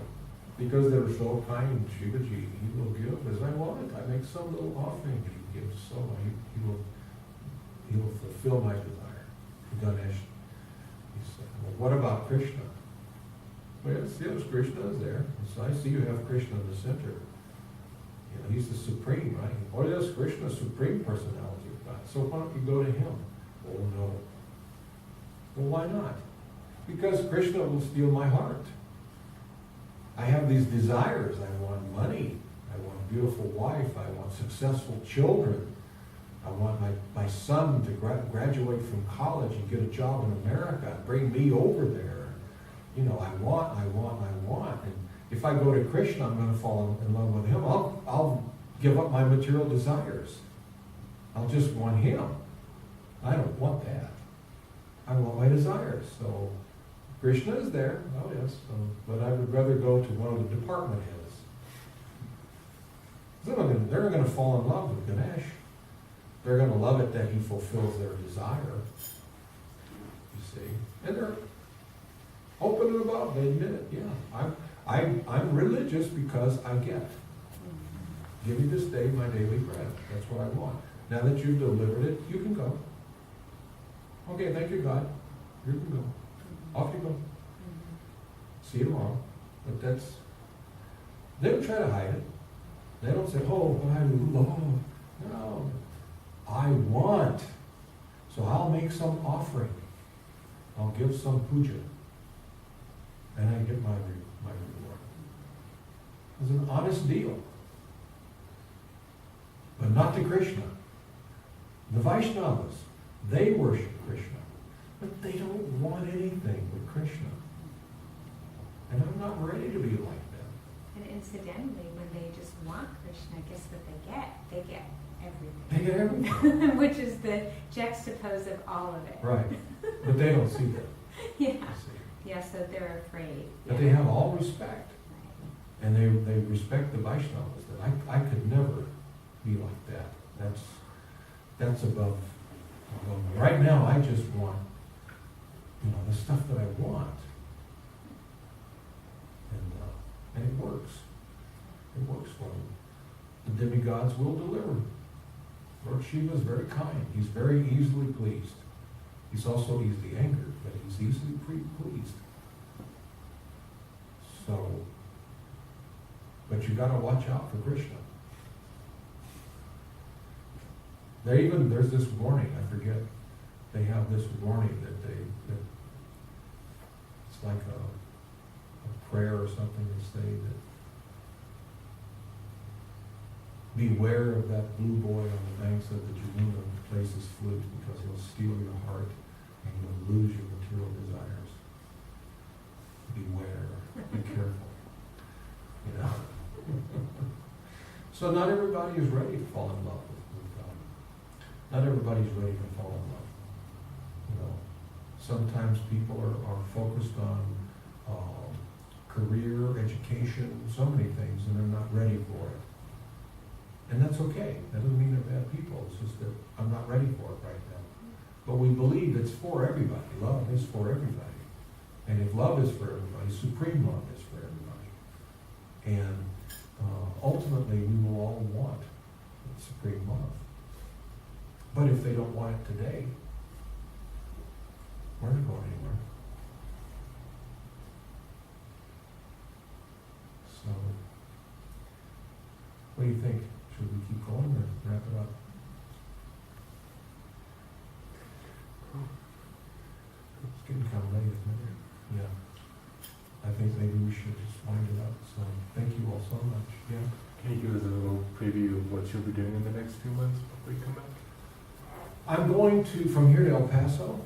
Because they're so kind, Shivaji, he will give as I want it. I make some little offering, he gives so he will fulfill my desire. Ganesh, he said, well, what about Krishna? Well, yes, Krishna is there. So I see you have Krishna in the center. He's the supreme, right? Oh yes, Krishna is supreme personality of God. So why don't you go to him? Oh no. Well, why not? Because Krishna will steal my heart. I have these desires. I want money. I want a beautiful wife. I want successful children. I want my son to graduate from college and get a job in America and bring me over there. I want. And if I go to Krishna, I'm going to fall in love with him. I'll give up my material desires. I'll just want him. I don't want that. I want my desires. So Krishna is there. Oh yes. But I would rather go to one of the department heads. They're going to fall in love with Ganesh. They're going to love it that he fulfills their desire. You see. And they're open and about. They admit it. Yeah. I'm religious because I get. Give me this day my daily bread. That's what I want. Now that you've delivered it, you can go. Okay, thank you, God. You can go. Off you go. See you tomorrow. But they don't try to hide it. They don't say, oh, but I love. No. I want. So I'll make some offering. I'll give some puja. And I get my reward. It's an honest deal. But not to Krishna. The Vaishnavas, they worship Krishna. But they don't want anything but Krishna. And I'm not ready to be like them. And incidentally, when they just want Krishna, guess what they get? They get everything. They get everything. Which is the juxtapose of all of it. Right. But they don't see that. Yeah. You see. Yeah, so they're afraid. But they have all respect. And they respect the Vaishnavas. That I could never be like that. That's above me. Right now, I just want, the stuff that I want. And it works. It works for me. The demigods will deliver. Lord Shiva is very kind. He's very easily pleased. He's also easily angered, but he's easily pleased. So, but you got to watch out for Krishna. There's this warning. I forget. They have this warning that it's like a prayer or something to say that beware of that blue boy on the banks of the Jivananda who plays his flute, because he'll steal your heart and you'll lose your material desires. Beware. Be careful. So not everybody is ready to fall in love with God. Not everybody's ready to fall in love. Sometimes people are focused on career, education, so many things, and they're not ready for it. And that's okay. That doesn't mean they're bad people. It's just that I'm not ready for it right now. But we believe it's for everybody. Love is for everybody. And if love is for everybody, supreme love is for everybody. And ultimately, we will all want supreme love. But if they don't want it today, we're not going anywhere. So, what do you think? Should we keep going or wrap it up? It's getting kind of late, isn't it? Yeah. I think maybe we should just wind it up. So thank you all so much. Yeah. Can you give us a little preview of what you'll be doing in the next few months before you come back? I'm going from here to El Paso.